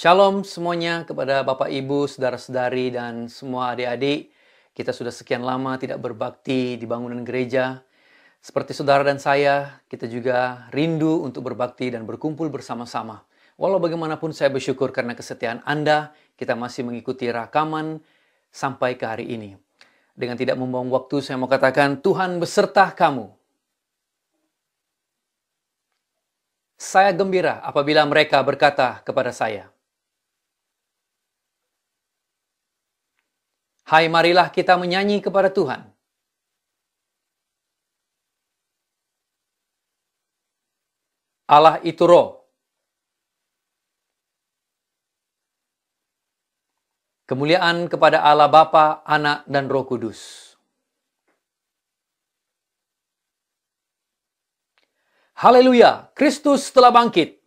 Shalom semuanya kepada Bapak Ibu, saudara-saudari, dan semua adik-adik. Kita sudah sekian lama tidak berbakti di bangunan gereja. Seperti saudara dan saya, kita juga rindu untuk berbakti dan berkumpul bersama-sama. Walau bagaimanapun saya bersyukur karena kesetiaan Anda, kita masih mengikuti rakaman sampai ke hari ini. Dengan tidak membuang waktu, saya mau katakan, Tuhan beserta kamu. Saya gembira apabila mereka berkata kepada saya, hai, marilah kita menyanyi kepada Tuhan. Allah itu roh. Kemuliaan kepada Allah Bapa, Anak, dan Roh Kudus. Haleluya, Kristus telah bangkit.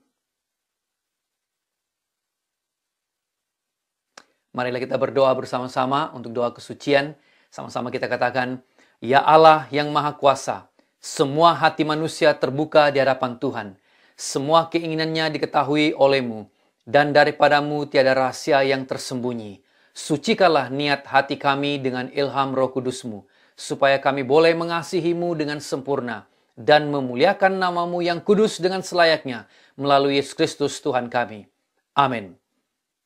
Marilah kita berdoa bersama-sama untuk doa kesucian. Sama-sama kita katakan, ya Allah yang Maha Kuasa, semua hati manusia terbuka di hadapan Tuhan. Semua keinginannya diketahui oleh-Mu, dan daripadamu tiada rahasia yang tersembunyi. Sucikanlah niat hati kami dengan ilham Roh Kudus-Mu, supaya kami boleh mengasihi-Mu dengan sempurna, dan memuliakan nama-Mu yang kudus dengan selayaknya, melalui Yesus Kristus Tuhan kami. Amin.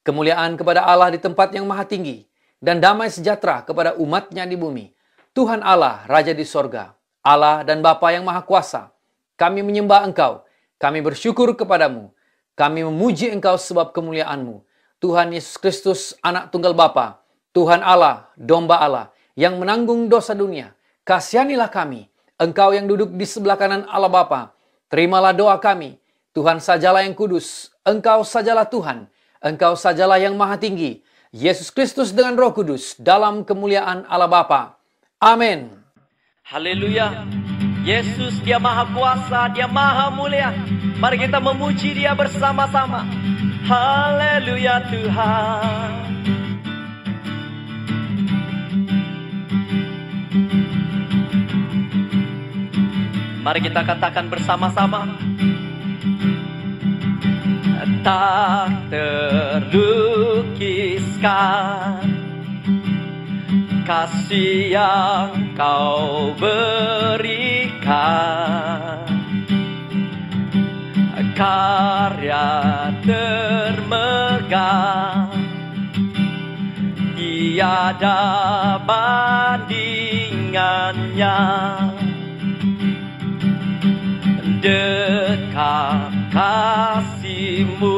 Kemuliaan kepada Allah di tempat yang maha tinggi, dan damai sejahtera kepada umat-Nya di bumi. Tuhan Allah, Raja di sorga, Allah dan Bapa yang maha kuasa, kami menyembah Engkau, kami bersyukur kepadamu, kami memuji Engkau sebab kemuliaan-Mu. Tuhan Yesus Kristus, Anak Tunggal Bapa, Tuhan Allah, Domba Allah, yang menanggung dosa dunia, kasihanilah kami. Engkau yang duduk di sebelah kanan Allah Bapa, terimalah doa kami. Tuhan sajalah yang kudus, Engkau sajalah Tuhan, Engkau sajalah yang maha tinggi, Yesus Kristus dengan Roh Kudus, dalam kemuliaan Allah Bapa. Amin. Haleluya. Yesus dia maha kuasa, dia maha mulia. Mari kita memuji dia bersama-sama. Haleluya Tuhan. Mari kita katakan bersama-sama. Tak terlukiskan kasih yang Kau berikan, karya termegah, tiada bandingannya. Dekat kasih-Mu,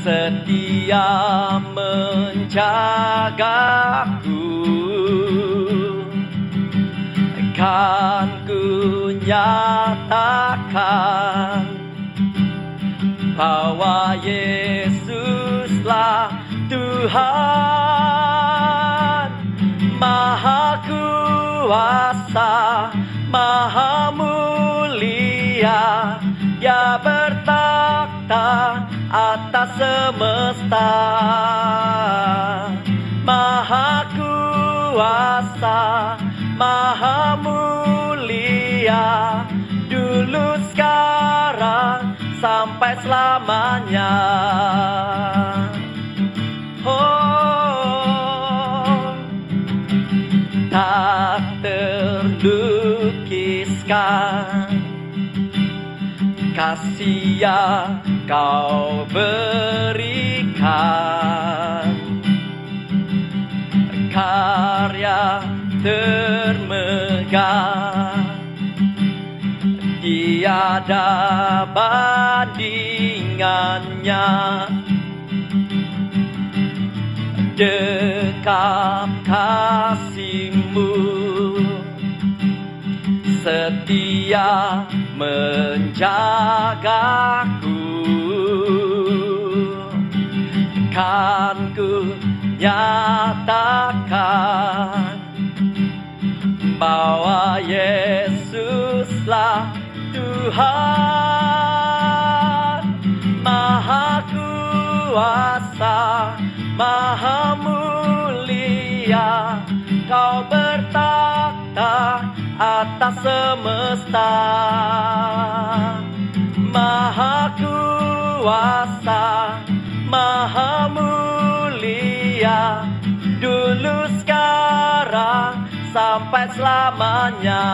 setia menjagaku, kan ku nyatakan bahwa Yesuslah Tuhan, Maha Kuasa, Maha Mulia, Dia bertakhta atas semesta. Maha Kuasa, Maha Mulia, dulu, sekarang, sampai selamanya. Oh, tak terlukiskan kasih yang Kau berikan, karya termegah, tiada bandingannya. Dekat kasih-Mu, setia menjagaku, kan ku nyatakan bahwa Yesuslah Tuhan, Maha Kuasa, Maha Mulia, Kau bertakhta atas semesta. Maha Kuasa, kuasa, Maha mulia, dulu sekarang sampai selamanya.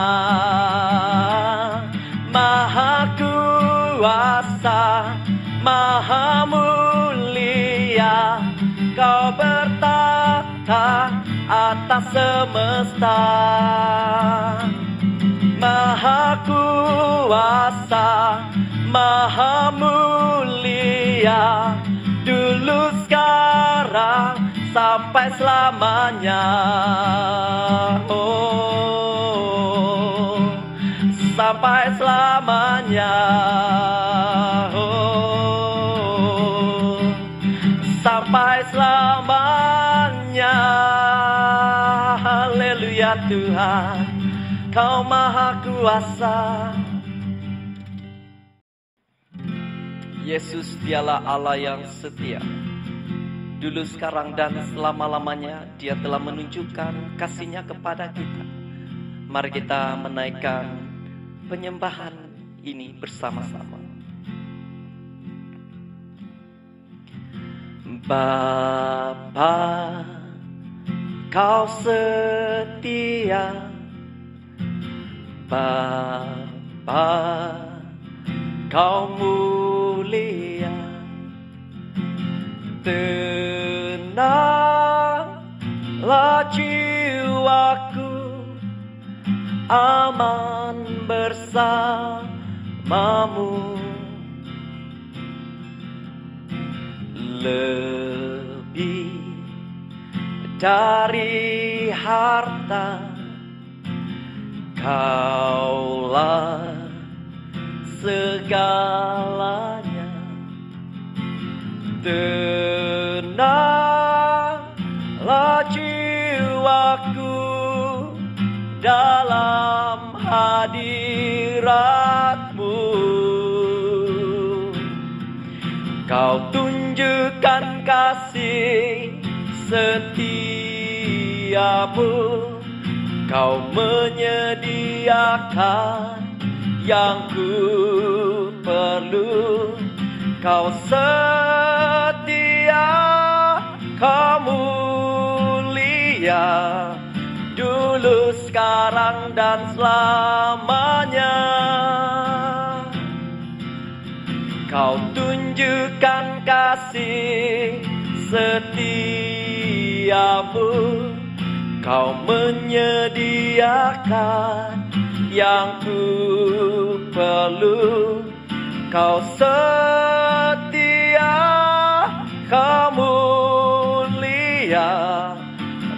Maha kuasa, Maha mulia, Kau bertata atas semesta. Maha kuasa, Maha mulia, dulu sekarang sampai selamanya. Oh, sampai selamanya. Oh, sampai selamanya. Haleluya Tuhan, Kau maha kuasa. Yesus dialah Allah yang setia. Dulu, sekarang, dan selama-lamanya Dia telah menunjukkan kasih-Nya kepada kita. Mari kita menaikkan penyembahan ini bersama-sama. Bapa, Kau setia. Bapa, Kau mulia. Tenanglah jiwaku, aman bersamamu. Lebih dari harta, Kaulah segalanya. Tenanglah jiwaku dalam hadirat-Mu. Kau tunjukkan kasih setiamu. Kau menyediakan yang ku perlu. Kau setia, Kau mulia, dulu, sekarang, dan selamanya. Kau tunjukkan kasih setiamu. Kau menyediakan yang ku perlu. Kau setia, Kau mulia,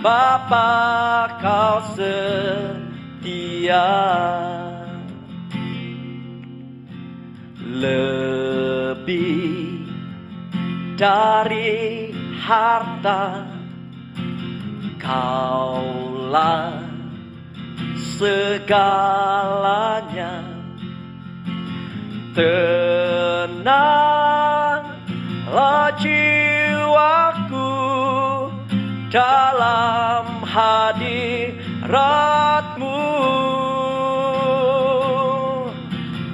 Bapa, Kau setia. Lebih dari harta, Kaulah segalanya. Tenanglah jiwaku dalam hadirat-Mu.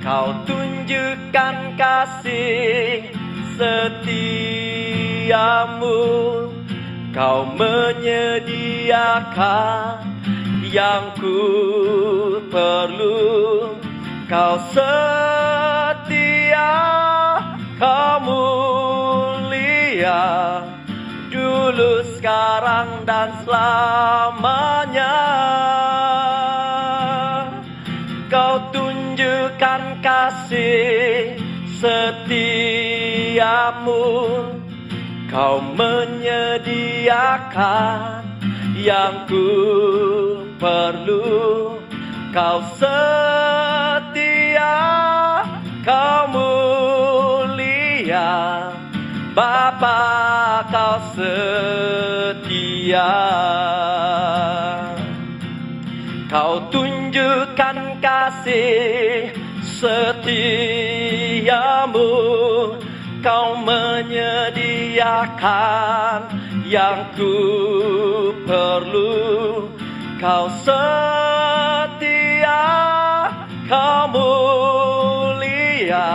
Kau tunjukkan kasih setiamu. Kau menyediakan yang ku perlu. Kau setia, Kau mulia, dulu, sekarang, dan selamanya. Kau tunjukkan kasih setiamu. Kau menyediakan yang ku perlu. Kau setia, Kau mulia, Bapa, Kau setia. Kau tunjukkan kasih setiamu. Kau menyediakan yang ku perlu. Kau setia, Kau mulia,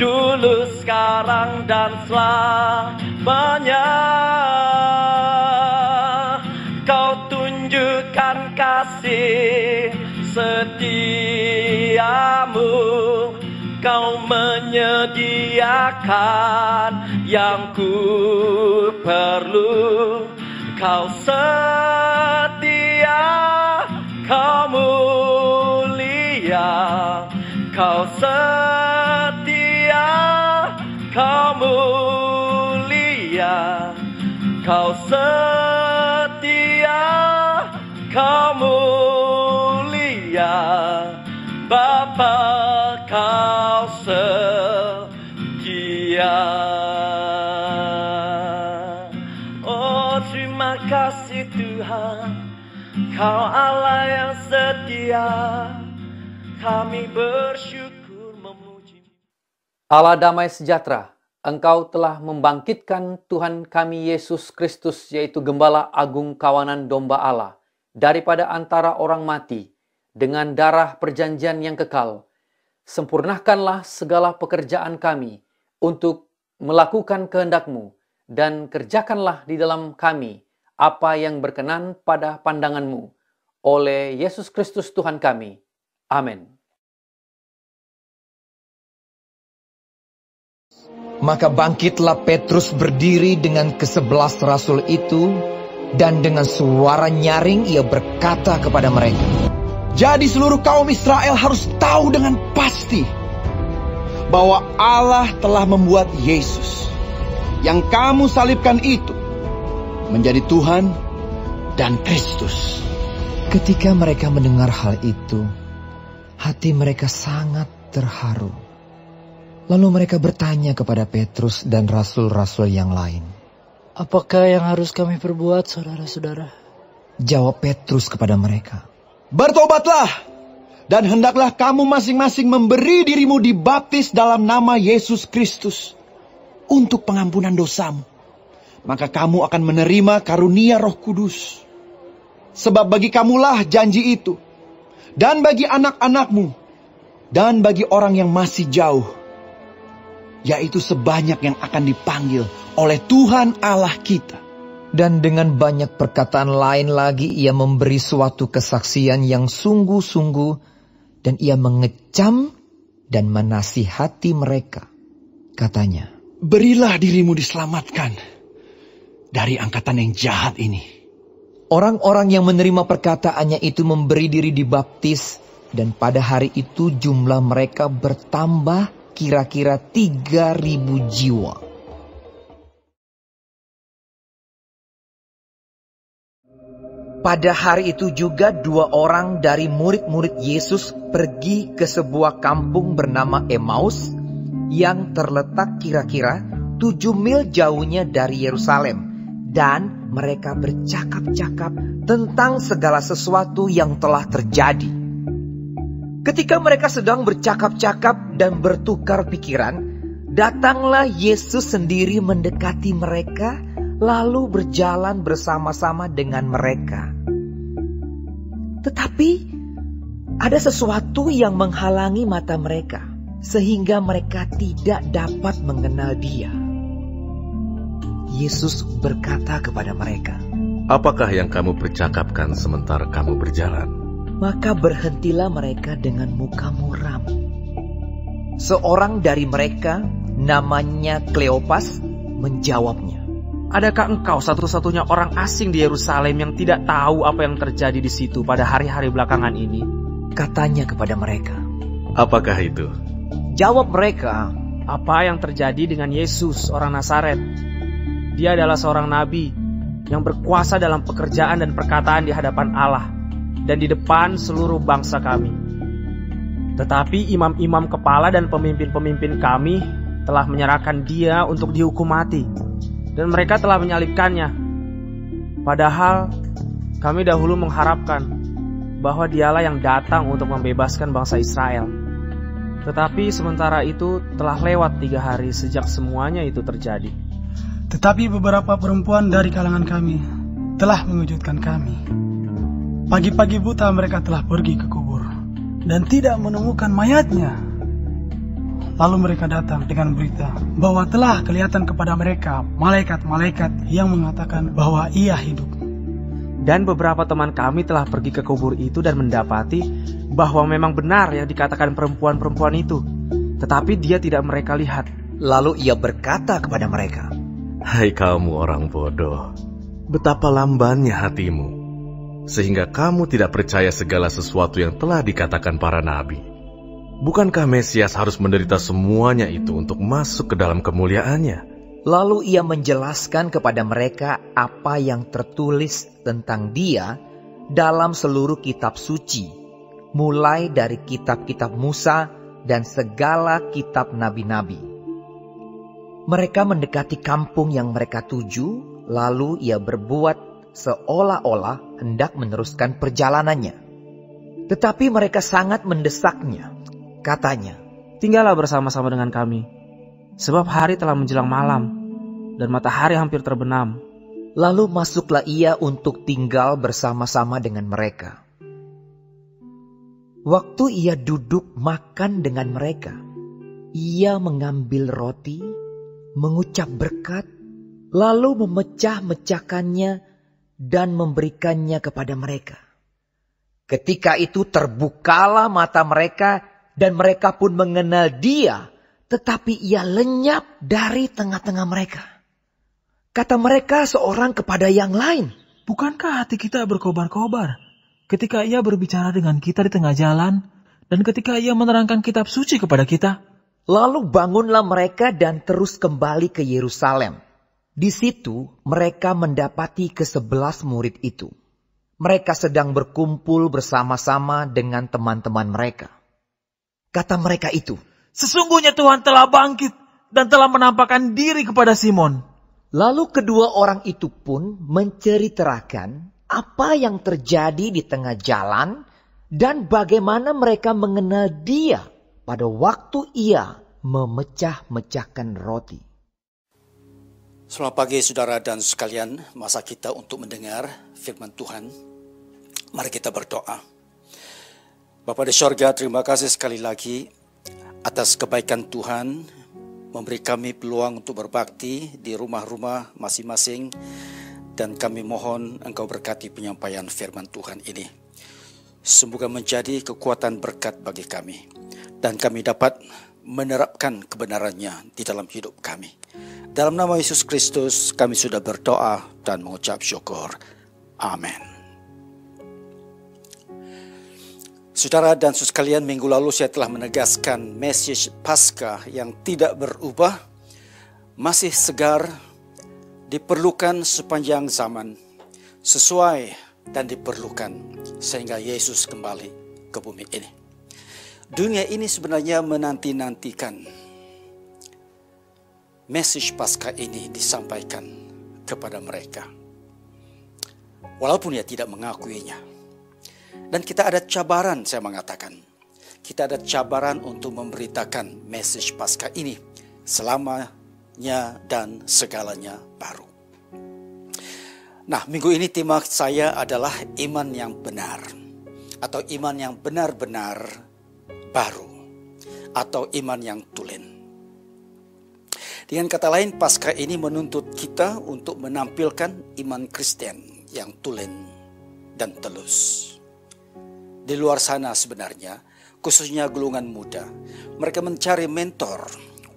dulu, sekarang, dan selamanya. Kau tunjukkan kasih setiamu, Kau menyediakan yang ku perlu. Kau setia, Kau mulia, Kau setia, Kau mulia, Kau setia, Kau mulia, Bapa, Kau setia. Oh, terima kasih Tuhan, Kau Allah yang setia. Kami bersyukur memuji. Allah damai sejahtera, Engkau telah membangkitkan Tuhan kami Yesus Kristus, yaitu Gembala Agung Kawanan Domba Allah, daripada antara orang mati, dengan darah perjanjian yang kekal. Sempurnakanlah segala pekerjaan kami untuk melakukan kehendak-Mu, dan kerjakanlah di dalam kami apa yang berkenan pada pandangan-Mu. Oleh Yesus Kristus Tuhan kami. Amin. Maka bangkitlah Petrus berdiri dengan ke-11 rasul itu, dan dengan suara nyaring ia berkata kepada mereka, "Jadi seluruh kaum Israel harus tahu dengan pasti bahwa Allah telah membuat Yesus, yang kamu salibkan itu, menjadi Tuhan dan Kristus." Ketika mereka mendengar hal itu, hati mereka sangat terharu. Lalu mereka bertanya kepada Petrus dan rasul-rasul yang lain, "Apakah yang harus kami perbuat, saudara-saudara?" Jawab Petrus kepada mereka, "Bertobatlah, dan hendaklah kamu masing-masing memberi dirimu dibaptis dalam nama Yesus Kristus untuk pengampunan dosamu. Maka kamu akan menerima karunia Roh Kudus. Sebab bagi kamulah janji itu, dan bagi anak-anakmu, dan bagi orang yang masih jauh, yaitu sebanyak yang akan dipanggil oleh Tuhan Allah kita." Dan dengan banyak perkataan lain lagi ia memberi suatu kesaksian yang sungguh-sungguh, dan ia mengecam dan menasihati mereka. Katanya, "Berilah dirimu diselamatkan dari angkatan yang jahat ini." Orang-orang yang menerima perkataannya itu memberi diri dibaptis, dan pada hari itu jumlah mereka bertambah kira-kira 3.000 jiwa. Pada hari itu juga 2 orang dari murid-murid Yesus pergi ke sebuah kampung bernama Emmaus, yang terletak kira-kira 7 mil jauhnya dari Yerusalem. Dan mereka bercakap-cakap tentang segala sesuatu yang telah terjadi. Ketika mereka sedang bercakap-cakap dan bertukar pikiran, datanglah Yesus sendiri mendekati mereka, lalu berjalan bersama-sama dengan mereka. Tetapi ada sesuatu yang menghalangi mata mereka, sehingga mereka tidak dapat mengenal Dia. Yesus berkata kepada mereka, "Apakah yang kamu percakapkan sementara kamu berjalan?" Maka berhentilah mereka dengan muka muram. Seorang dari mereka, namanya Kleopas, menjawabnya, "Adakah engkau satu-satunya orang asing di Yerusalem yang tidak tahu apa yang terjadi di situ pada hari-hari belakangan ini?" Katanya kepada mereka. "Apakah itu?" Jawab mereka, "Apa yang terjadi dengan Yesus, orang Nazaret? Dia adalah seorang nabi yang berkuasa dalam pekerjaan dan perkataan di hadapan Allah dan di depan seluruh bangsa kami. Tetapi imam-imam kepala dan pemimpin-pemimpin kami telah menyerahkan Dia untuk dihukum mati, dan mereka telah menyalibkannya. Padahal kami dahulu mengharapkan bahwa Dialah yang datang untuk membebaskan bangsa Israel. Tetapi sementara itu telah lewat 3 hari sejak semuanya itu terjadi. Tetapi beberapa perempuan dari kalangan kami telah mengejutkan kami. Pagi-pagi buta mereka telah pergi ke kubur dan tidak menemukan mayatnya. Lalu mereka datang dengan berita bahwa telah kelihatan kepada mereka malaikat-malaikat yang mengatakan bahwa ia hidup. Dan beberapa teman kami telah pergi ke kubur itu dan mendapati bahwa memang benar yang dikatakan perempuan-perempuan itu. Tetapi dia tidak mereka lihat. Lalu ia berkata kepada mereka, Hai kamu orang bodoh, betapa lambannya hatimu, sehingga kamu tidak percaya segala sesuatu yang telah dikatakan para nabi. Bukankah Mesias harus menderita semuanya itu untuk masuk ke dalam kemuliaannya? Lalu ia menjelaskan kepada mereka apa yang tertulis tentang dia dalam seluruh kitab suci, mulai dari kitab-kitab Musa dan segala kitab nabi-nabi. Mereka mendekati kampung yang mereka tuju, lalu ia berbuat seolah-olah hendak meneruskan perjalanannya. Tetapi mereka sangat mendesaknya. Katanya, Tinggallah bersama-sama dengan kami, sebab hari telah menjelang malam, dan matahari hampir terbenam. Lalu masuklah ia untuk tinggal bersama-sama dengan mereka. Waktu ia duduk makan dengan mereka, ia mengambil roti, mengucap berkat, lalu memecah-mecahkannya dan memberikannya kepada mereka. Ketika itu terbukalah mata mereka, dan mereka pun mengenal dia, tetapi ia lenyap dari tengah-tengah mereka. Kata mereka seorang kepada yang lain, Bukankah hati kita berkobar-kobar ketika ia berbicara dengan kita di tengah jalan dan ketika ia menerangkan kitab suci kepada kita? Lalu bangunlah mereka dan terus kembali ke Yerusalem. Di situ mereka mendapati ke-11 murid itu. Mereka sedang berkumpul bersama-sama dengan teman-teman mereka. Kata mereka itu, Sesungguhnya Tuhan telah bangkit dan telah menampakkan diri kepada Simon. lalu kedua orang itu pun menceritakan apa yang terjadi di tengah jalan dan bagaimana mereka mengenal dia pada waktu ia memecah-mecahkan roti. Selamat pagi saudara dan sekalian, masa kita untuk mendengar firman Tuhan. Mari kita berdoa. Bapa di sorga, terima kasih sekali lagi atas kebaikan Tuhan memberi kami peluang untuk berbakti di rumah-rumah masing-masing, dan kami mohon Engkau berkati penyampaian firman Tuhan ini. Semoga menjadi kekuatan berkat bagi kami dan kami dapat menerapkan kebenarannya di dalam hidup kami. Dalam nama Yesus Kristus kami sudah berdoa dan mengucap syukur. Amin. Saudara dan saudara sekalian, minggu lalu saya telah menegaskan message Paskah yang tidak berubah, masih segar, diperlukan sepanjang zaman, sesuai dan diperlukan sehingga Yesus kembali ke bumi ini. Dunia ini sebenarnya menanti-nantikan message Paskah ini disampaikan kepada mereka, walaupun ia tidak mengakuinya. Dan kita ada cabaran, saya mengatakan. Kita ada cabaran untuk memberitakan message Paskah ini selamanya dan segalanya baru. Nah, minggu ini tema saya adalah iman yang benar. Atau iman yang benar-benar baru. Atau iman yang tulen. Dengan kata lain, Paskah ini menuntut kita untuk menampilkan iman Kristen yang tulen dan telus. Di luar sana sebenarnya, khususnya golongan muda, mereka mencari mentor,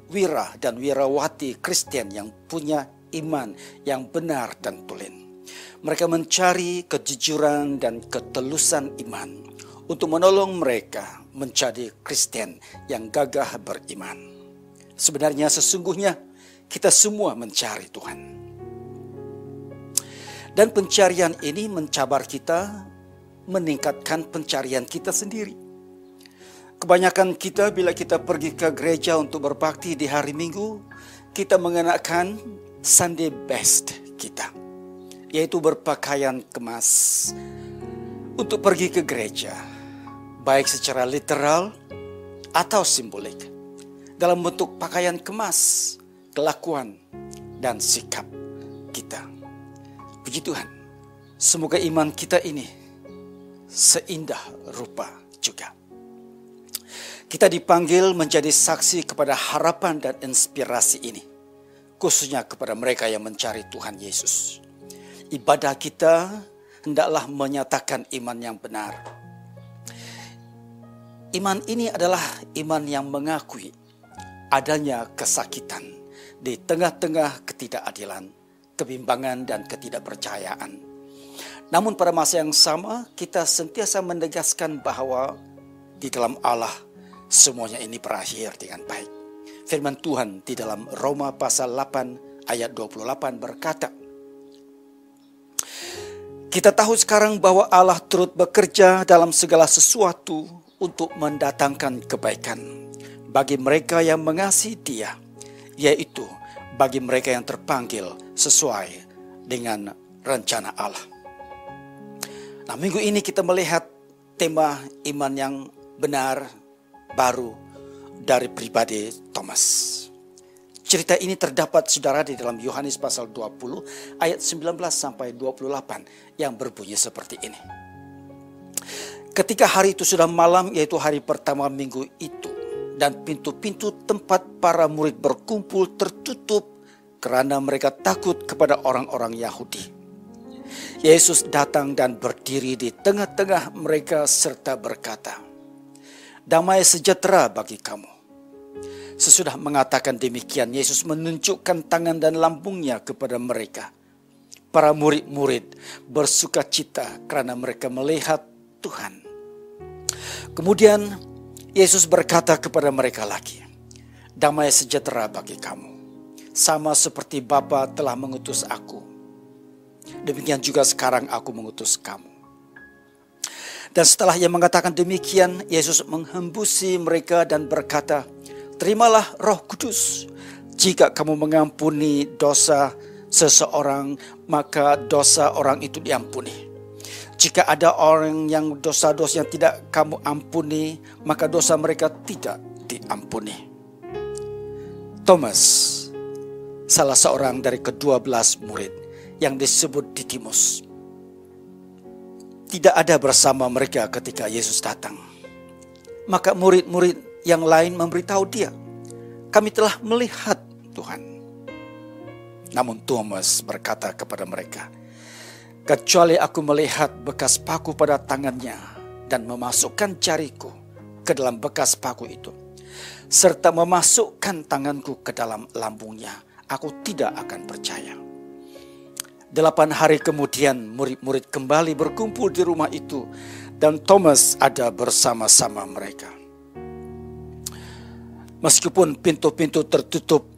wira dan wirawati Kristen yang punya iman yang benar dan tulen. Mereka mencari kejujuran dan ketelusan iman untuk menolong mereka menjadi Kristen yang gagah beriman. Sebenarnya sesungguhnya kita semua mencari Tuhan. Dan pencarian ini mencabar kita, meningkatkan pencarian kita sendiri. Kebanyakan kita bila kita pergi ke gereja untuk berbakti di hari Minggu, kita mengenakan Sunday best kita, yaitu berpakaian kemas untuk pergi ke gereja, baik secara literal atau simbolik, dalam bentuk pakaian kemas, kelakuan, dan sikap kita. Puji Tuhan, semoga iman kita ini seindah rupa juga. Kita dipanggil menjadi saksi kepada harapan dan inspirasi ini, khususnya kepada mereka yang mencari Tuhan Yesus. Ibadah kita hendaklah menyatakan iman yang benar. Iman ini adalah iman yang mengakui adanya kesakitan di tengah-tengah ketidakadilan, kebimbangan, dan ketidakpercayaan. Namun pada masa yang sama, kita sentiasa menegaskan bahwa di dalam Allah semuanya ini berakhir dengan baik. Firman Tuhan di dalam Roma pasal 8 ayat 28 berkata, kita tahu sekarang bahwa Allah turut bekerja dalam segala sesuatu untuk mendatangkan kebaikan bagi mereka yang mengasihi Dia, yaitu bagi mereka yang terpanggil sesuai dengan rencana Allah. Nah, minggu ini kita melihat tema iman yang benar baru dari pribadi Thomas. Cerita ini terdapat saudara di dalam Yohanes pasal 20 ayat 19 sampai 28 yang berbunyi seperti ini. Ketika hari itu sudah malam, yaitu hari pertama minggu itu, dan pintu-pintu tempat para murid berkumpul tertutup karena mereka takut kepada orang-orang Yahudi. Yesus datang dan berdiri di tengah-tengah mereka serta berkata, damai sejahtera bagi kamu. Sesudah mengatakan demikian, Yesus menunjukkan tangan dan lambungnya kepada mereka. Para murid-murid bersukacita karena mereka melihat Tuhan. Kemudian Yesus berkata kepada mereka lagi, damai sejahtera bagi kamu. Sama seperti Bapa telah mengutus aku, demikian juga sekarang aku mengutus kamu. Dan setelah ia mengatakan demikian, Yesus menghembusi mereka dan berkata, terimalah Roh Kudus. Jika kamu mengampuni dosa seseorang, maka dosa orang itu diampuni. Jika ada orang yang dosa-dosa yang tidak kamu ampuni, maka dosa mereka tidak diampuni. Thomas, salah seorang dari ke-12 murid yang disebut Didimus, tidak ada bersama mereka ketika Yesus datang. Maka murid-murid yang lain memberitahu dia, kami telah melihat Tuhan. Namun Thomas berkata kepada mereka, kecuali aku melihat bekas paku pada tangannya dan memasukkan jariku ke dalam bekas paku itu, serta memasukkan tanganku ke dalam lambungnya, aku tidak akan percaya. 8 hari kemudian murid-murid kembali berkumpul di rumah itu dan Thomas ada bersama-sama mereka. Meskipun pintu-pintu tertutup,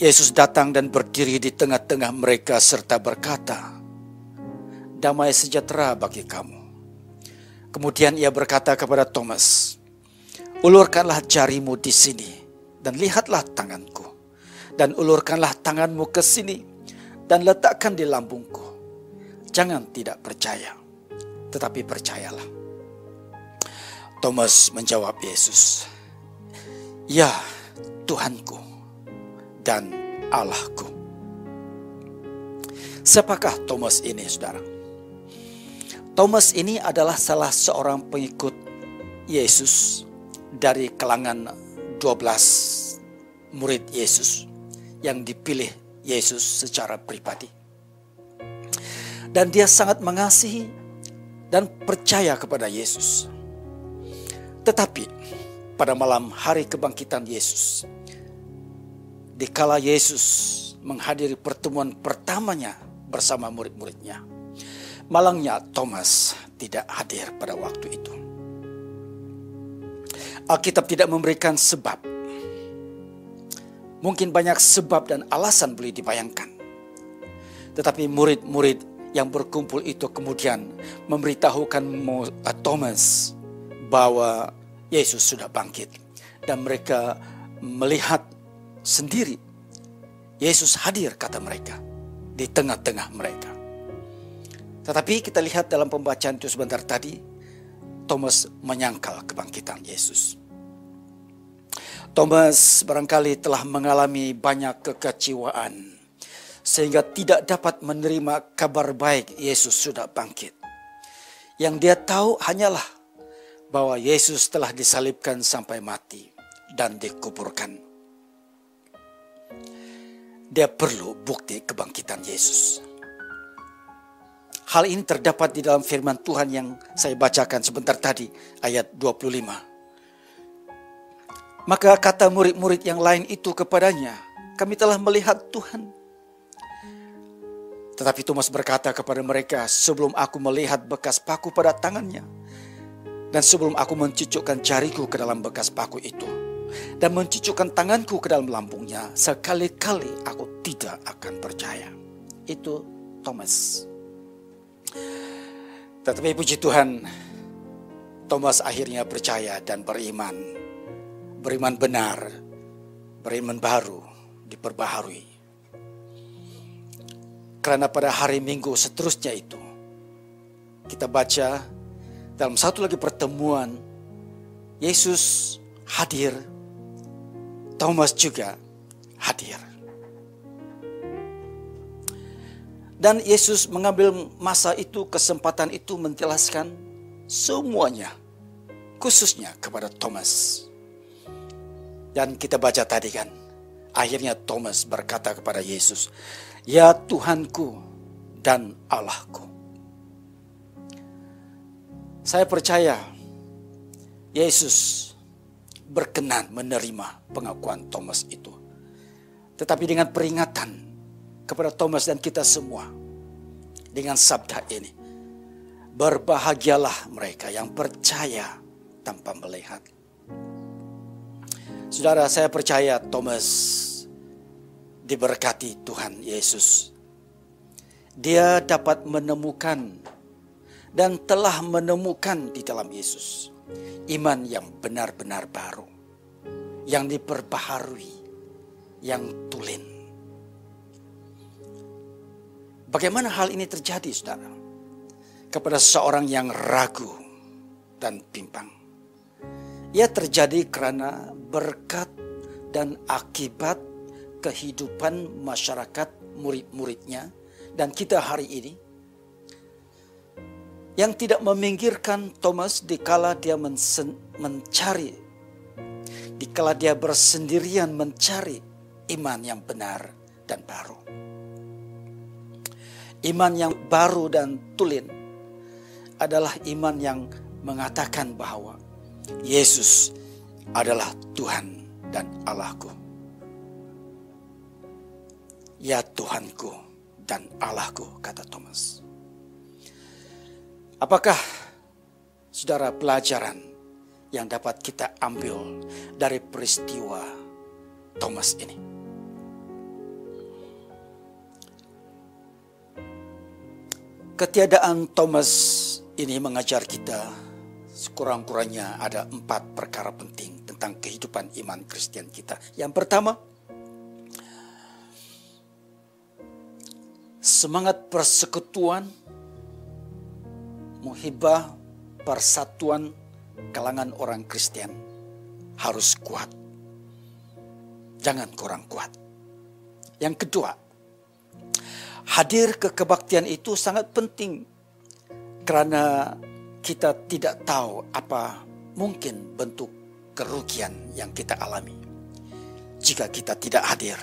Yesus datang dan berdiri di tengah-tengah mereka serta berkata, damai sejahtera bagi kamu. Kemudian ia berkata kepada Thomas, ulurkanlah jarimu di sini dan lihatlah tanganku, dan ulurkanlah tanganmu ke sini dan letakkan di lambungku. Jangan tidak percaya, tetapi percayalah. Thomas menjawab Yesus, ya Tuhanku dan Allahku. Siapakah Thomas ini, saudara? Thomas ini adalah salah seorang pengikut Yesus dari kalangan 12 murid Yesus yang dipilih Yesus secara pribadi. Dan dia sangat mengasihi dan percaya kepada Yesus. Tetapi pada malam hari kebangkitan Yesus, dikala Yesus menghadiri pertemuan pertamanya bersama murid-muridnya, malangnya Thomas tidak hadir pada waktu itu. Alkitab tidak memberikan sebab. Mungkin banyak sebab dan alasan boleh dibayangkan. Tetapi murid-murid yang berkumpul itu kemudian memberitahukan Thomas bahwa Yesus sudah bangkit. Dan mereka melihat sendiri Yesus hadir, kata mereka, di tengah-tengah mereka. Tetapi kita lihat dalam pembacaan itu sebentar tadi, Thomas menyangkal kebangkitan Yesus. Thomas barangkali telah mengalami banyak kekecewaan sehingga tidak dapat menerima kabar baik Yesus sudah bangkit. Yang dia tahu hanyalah bahwa Yesus telah disalibkan sampai mati dan dikuburkan. Dia perlu bukti kebangkitan Yesus. Hal ini terdapat di dalam firman Tuhan yang saya bacakan sebentar tadi, ayat 25. Maka kata murid-murid yang lain itu kepadanya, kami telah melihat Tuhan. Tetapi Thomas berkata kepada mereka, sebelum aku melihat bekas paku pada tangannya, dan sebelum aku mencucukkan jariku ke dalam bekas paku itu, dan mencucukkan tanganku ke dalam lambungnya, sekali-kali aku tidak akan percaya. Itu Thomas. Tetapi puji Tuhan, Thomas akhirnya percaya dan beriman. Beriman benar, beriman baru, diperbaharui. Karena pada hari Minggu seterusnya itu, kita baca dalam satu lagi pertemuan, Yesus hadir, Thomas juga hadir. Dan Yesus mengambil masa itu, kesempatan itu menjelaskan semuanya, khususnya kepada Thomas. Dan kita baca tadi kan, akhirnya Thomas berkata kepada Yesus, ya Tuhanku dan Allahku. Saya percaya Yesus berkenan menerima pengakuan Thomas itu. Tetapi dengan peringatan kepada Thomas dan kita semua, dengan sabda ini, berbahagialah mereka yang percaya tanpa melihat. Saudara, saya percaya Thomas diberkati Tuhan Yesus. Dia dapat menemukan dan telah menemukan di dalam Yesus iman yang benar-benar baru, yang diperbaharui, yang tulen. Bagaimana hal ini terjadi, saudara? Kepada seseorang yang ragu dan bimbang. Ia terjadi karena berkat dan akibat kehidupan masyarakat murid-muridnya dan kita hari ini yang tidak meminggirkan Thomas dikala dia mencari, dikala dia bersendirian mencari iman yang benar dan baru. Iman yang baru dan tulen adalah iman yang mengatakan bahwa Yesus adalah Tuhan dan Allahku. Ya Tuhanku dan Allahku, kata Thomas. Apakah, saudara, pelajaran yang dapat kita ambil dari peristiwa Thomas ini? Ketiadaan Thomas ini mengajar kita sekurang-kurangnya ada 4 perkara penting tentang kehidupan iman Kristen kita. Yang pertama, semangat persekutuan, muhibah, persatuan kalangan orang Kristen harus kuat. Jangan kurang kuat. Yang kedua, hadir ke kebaktian itu sangat penting karena kita tidak tahu apa mungkin bentuk kerugian yang kita alami jika kita tidak hadir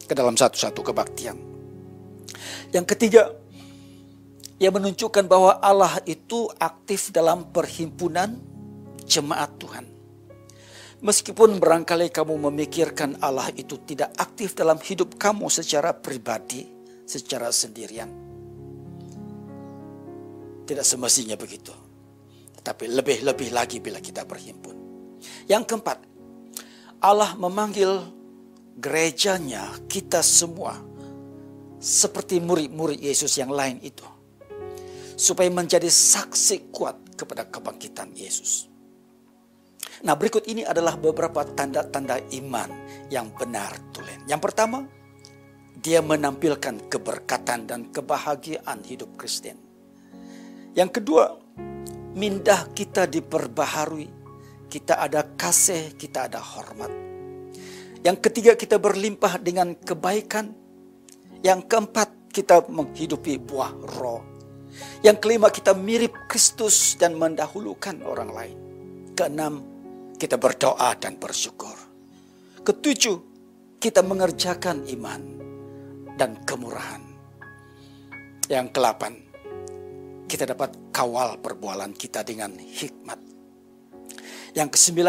ke dalam satu-satu kebaktian. Yang ketiga, ia menunjukkan bahwa Allah itu aktif dalam perhimpunan jemaat Tuhan. Meskipun barangkali kamu memikirkan Allah itu tidak aktif dalam hidup kamu secara pribadi, secara sendirian. Tidak semestinya begitu. Tetapi lebih-lebih lagi bila kita berhimpun. Yang keempat, Allah memanggil gerejanya, kita semua, seperti murid-murid Yesus yang lain itu, supaya menjadi saksi kuat kepada kebangkitan Yesus. Nah, berikut ini adalah beberapa tanda-tanda iman yang benar tulen. Yang pertama, dia menampilkan keberkatan dan kebahagiaan hidup Kristen. Yang kedua, mindah kita diperbaharui, kita ada kasih, kita ada hormat. Yang ketiga, kita berlimpah dengan kebaikan. Yang keempat, kita menghidupi buah roh. Yang kelima, kita mirip Kristus dan mendahulukan orang lain. Keenam, kita berdoa dan bersyukur. Ketujuh, kita mengerjakan iman dan kemurahan. Yang ke-8, kita dapat kawal perbualan kita dengan hikmat. Yang ke-9,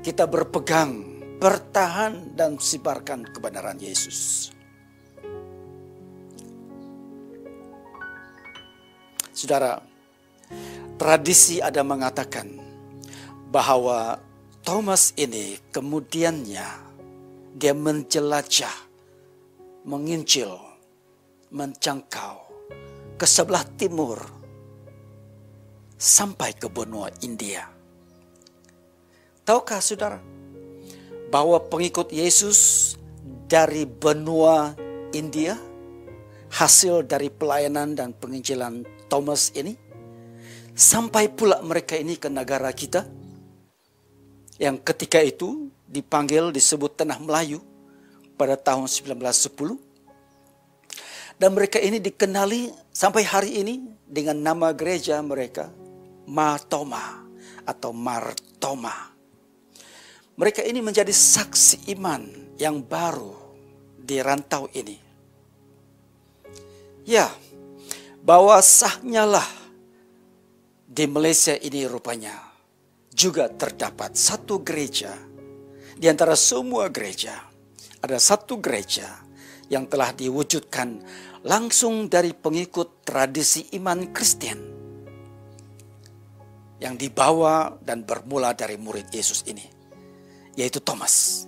kita berpegang, bertahan dan sibarkan kebenaran Yesus. Saudara, tradisi ada mengatakan bahwa Thomas ini kemudiannya dia menjelajah, menginjil, menjangkau ke sebelah timur sampai ke benua India. Tahukah saudara bahwa pengikut Yesus dari benua India hasil dari pelayanan dan penginjilan Thomas ini, sampai pula mereka ini ke negara kita yang ketika itu dipanggil disebut Tanah Melayu pada tahun 1910. Dan mereka ini dikenali sampai hari ini dengan nama gereja mereka Matoma atau Martoma. Mereka ini menjadi saksi iman yang baru di rantau ini. Ya, bahwa sahnya lah di Malaysia ini rupanya juga terdapat satu gereja. Di antara semua gereja, ada satu gereja yang telah diwujudkan langsung dari pengikut tradisi iman Kristen, yang dibawa dan bermula dari murid Yesus ini, yaitu Thomas.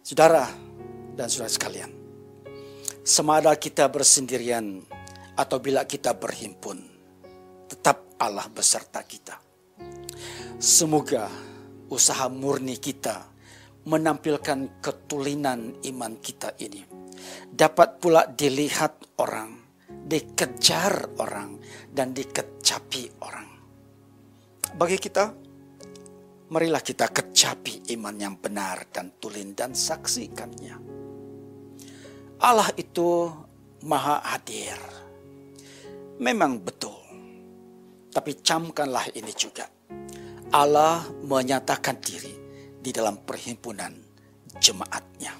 Saudara dan saudara sekalian, semada kita bersendirian atau bila kita berhimpun, tetap Allah beserta kita. Semoga usaha murni kita menampilkan ketulinan iman kita ini dapat pula dilihat orang, dikejar orang, dan dikecapi orang. Bagi kita, marilah kita kecapi iman yang benar dan tulen dan saksikannya. Allah itu maha hadir. Memang betul. Tapi camkanlah ini juga. Allah menyatakan diri di dalam perhimpunan jemaatnya.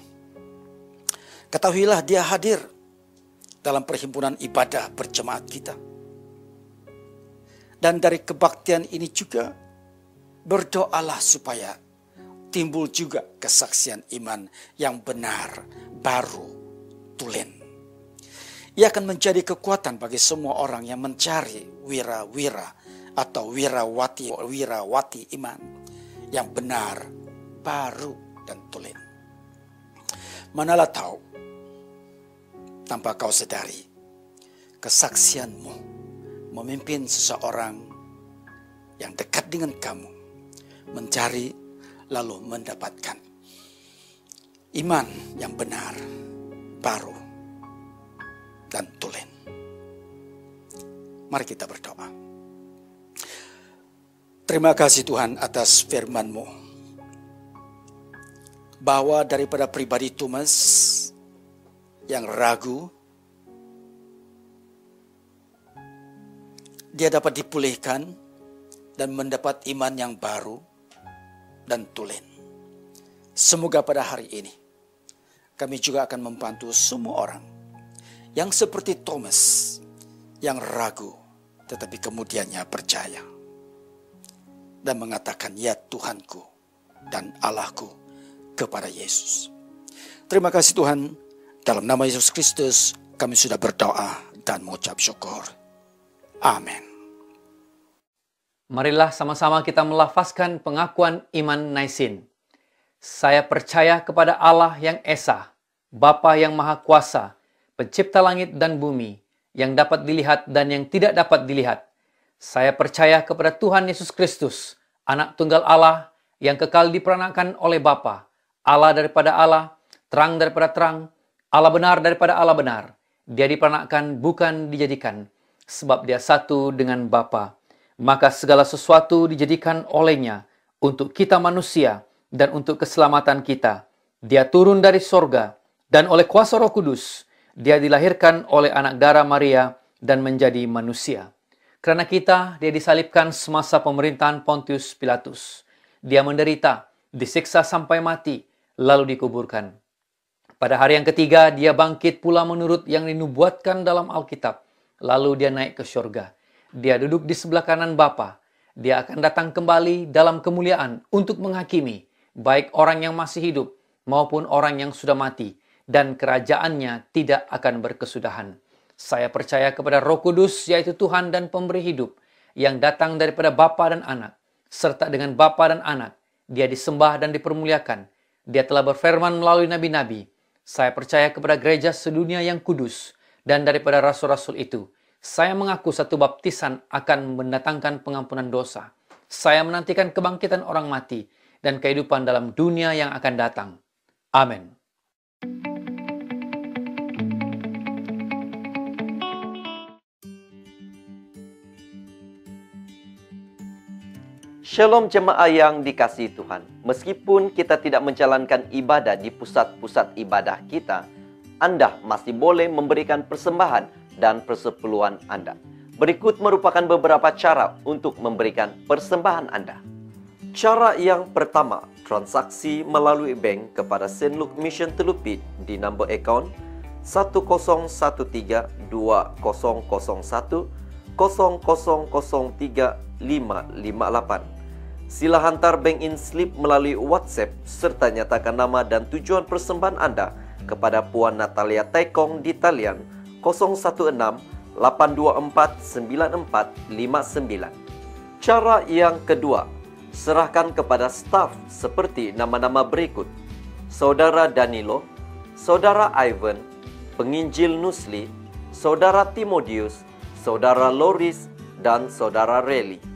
Ketahuilah dia hadir dalam perhimpunan ibadah berjemaat kita. Dan dari kebaktian ini juga berdoalah supaya timbul juga kesaksian iman yang benar, baru, tulen. Ia akan menjadi kekuatan bagi semua orang yang mencari wira-wira atau wirawati iman yang benar, baru, dan tulen. Manalah tahu, tanpa kau sadari, kesaksianmu memimpin seseorang yang dekat dengan kamu mencari lalu mendapatkan iman yang benar, baru, dan tulen. Mari kita berdoa. Terima kasih Tuhan atas firman-Mu, bahwa daripada pribadi Thomas yang ragu, dia dapat dipulihkan dan mendapat iman yang baru dan tulen. Semoga pada hari ini kami juga akan membantu semua orang yang seperti Thomas, yang ragu tetapi kemudiannya percaya dan mengatakan ya Tuhanku dan Allahku kepada Yesus. Terima kasih Tuhan, dalam nama Yesus Kristus kami sudah berdoa dan mengucap syukur. Amin. Marilah sama-sama kita melafazkan pengakuan iman Naisin. Saya percaya kepada Allah yang Esa, Bapa yang Maha Kuasa, Pencipta langit dan bumi, yang dapat dilihat dan yang tidak dapat dilihat. Saya percaya kepada Tuhan Yesus Kristus, Anak Tunggal Allah, yang kekal diperanakan oleh Bapa, Allah daripada Allah, terang daripada terang, Allah benar daripada Allah benar. Dia diperanakan bukan dijadikan, sebab dia satu dengan Bapa. Maka segala sesuatu dijadikan olehnya untuk kita manusia dan untuk keselamatan kita. Dia turun dari sorga dan oleh kuasa Roh Kudus dia dilahirkan oleh anak darah Maria dan menjadi manusia. Karena kita, dia disalibkan semasa pemerintahan Pontius Pilatus. Dia menderita, disiksa sampai mati, lalu dikuburkan. Pada hari yang ketiga, dia bangkit pula menurut yang dinubuatkan dalam Alkitab. Lalu dia naik ke surga. Dia duduk di sebelah kanan Bapa. Dia akan datang kembali dalam kemuliaan untuk menghakimi, baik orang yang masih hidup maupun orang yang sudah mati, dan kerajaannya tidak akan berkesudahan. Saya percaya kepada Roh Kudus, yaitu Tuhan dan Pemberi hidup, yang datang daripada Bapa dan Anak, serta dengan Bapa dan Anak, dia disembah dan dipermuliakan. Dia telah berfirman melalui nabi-nabi. Saya percaya kepada gereja sedunia yang kudus, dan daripada rasul-rasul itu, saya mengaku satu baptisan akan mendatangkan pengampunan dosa. Saya menantikan kebangkitan orang mati, dan kehidupan dalam dunia yang akan datang. Amin. Shalom jemaah yang dikasihi Tuhan. Meskipun kita tidak menjalankan ibadah di pusat-pusat ibadah kita, Anda masih boleh memberikan persembahan dan persepuluhan Anda. Berikut merupakan beberapa cara untuk memberikan persembahan Anda. Cara yang pertama, transaksi melalui bank kepada St. Luke Mission Telupit di nombor akaun 1011-2001-0003-558. Sila hantar bank-in slip melalui WhatsApp serta nyatakan nama dan tujuan persembahan Anda kepada Puan Natalia Taikong di talian 016-824-9459. Cara yang kedua, serahkan kepada staf seperti nama-nama berikut: Saudara Danilo, Saudara Ivan, Penginjil Nusli, Saudara Timotius, Saudara Loris, dan Saudara Reli.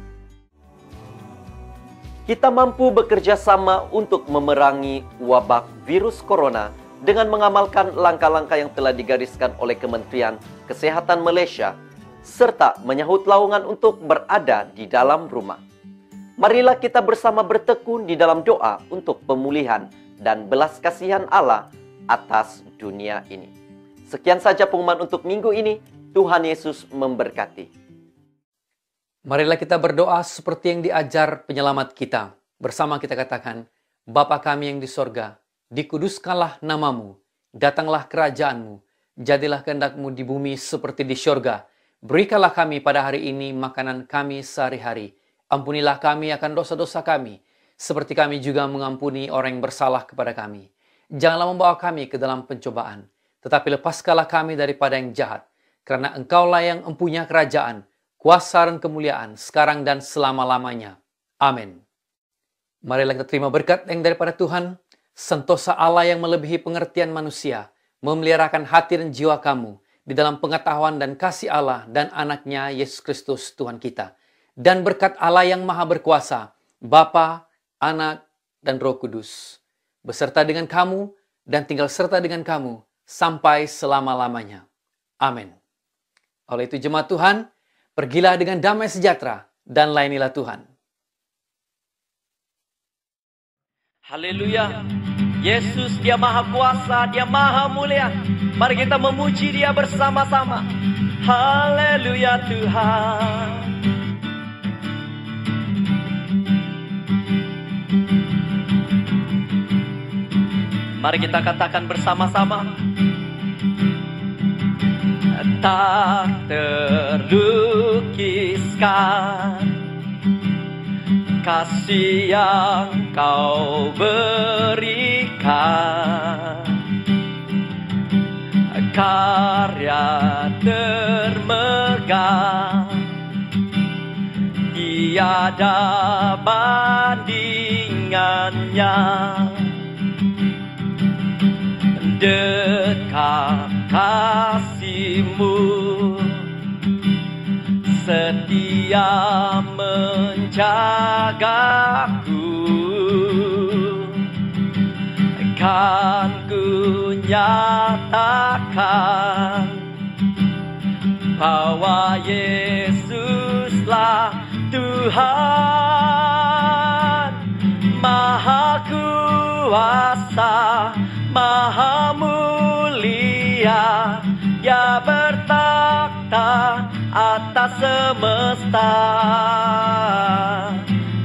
Kita mampu bekerja sama untuk memerangi wabak virus corona dengan mengamalkan langkah-langkah yang telah digariskan oleh Kementerian Kesehatan Malaysia, serta menyahut lowongan untuk berada di dalam rumah. Marilah kita bersama bertekun di dalam doa untuk pemulihan dan belas kasihan Allah atas dunia ini. Sekian saja pengumuman untuk minggu ini. Tuhan Yesus memberkati. Marilah kita berdoa seperti yang diajar penyelamat kita. Bersama kita katakan, Bapa kami yang di sorga, dikuduskanlah namamu, datanglah kerajaanmu, jadilah kehendak-Mu di bumi seperti di sorga. Berikanlah kami pada hari ini makanan kami sehari-hari. Ampunilah kami akan dosa-dosa kami, seperti kami juga mengampuni orang yang bersalah kepada kami. Janganlah membawa kami ke dalam pencobaan, tetapi lepaskanlah kami daripada yang jahat, karena Engkaulah yang empunya kerajaan, kuasa dan kemuliaan sekarang dan selama-lamanya. Amin. Marilah kita terima berkat yang daripada Tuhan, sentosa Allah yang melebihi pengertian manusia, memeliharakan hati dan jiwa kamu di dalam pengetahuan dan kasih Allah dan anaknya Yesus Kristus Tuhan kita. Dan berkat Allah yang maha berkuasa, Bapa, Anak, dan Roh Kudus, beserta dengan kamu dan tinggal serta dengan kamu sampai selama-lamanya. Amin. Oleh itu jemaat Tuhan, pergilah dengan damai sejahtera dan layanilah Tuhan. Haleluya. Yesus dia maha kuasa, dia maha mulia. Mari kita memuji dia bersama-sama. Haleluya Tuhan. Mari kita katakan bersama-sama. Tak terlukiskan kasih yang Kau berikan, karya termegah, tiada bandingannya. Dekat kasih-Mu, setia menjagaku, kan ku nyatakan bahwa Yesuslah Tuhan, Maha Kuasa, Maha Mulia, Dia bertakhta takhta atas semesta,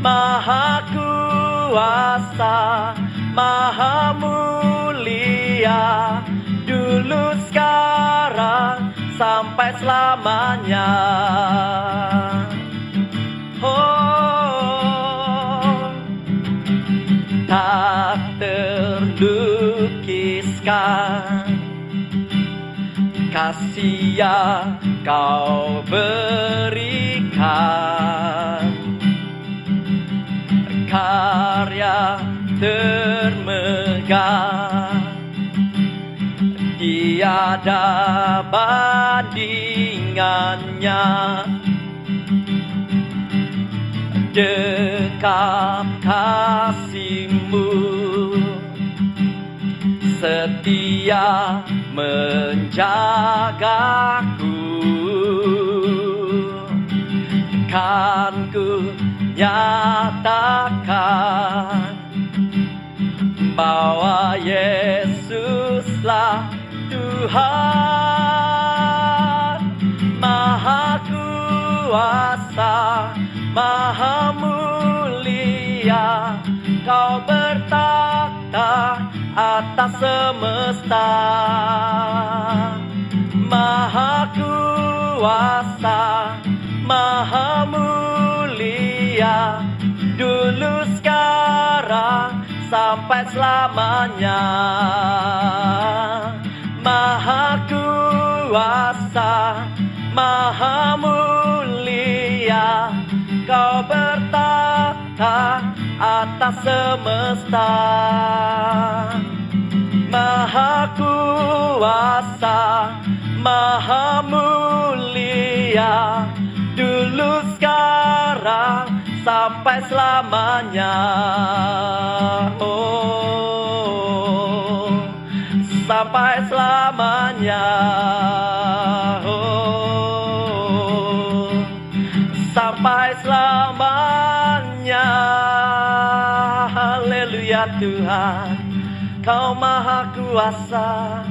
Maha kuasa, Maha mulia, dulu sekarang sampai selamanya. Oh, tak terlukiskan kasih yang kau berikan, karya termegah, tiada bandingannya. Dekat kasih-Mu, setia menjagaku, kan ku nyatakan bahwa Yesuslah Tuhan, Maha kuasa, Maha mulia, Kau bertakhta atas semesta, Maha kuasa, Maha mulia, dulu sekarang sampai selamanya. Maha kuasa, Maha mulia, Kau bertakhta atas semesta, Maha kuasa, Maha mulia, dulu sekarang sampai selamanya. Oh, sampai selamanya. Oh, sampai selamanya. Haleluya Tuhan, Kau maha kuasa.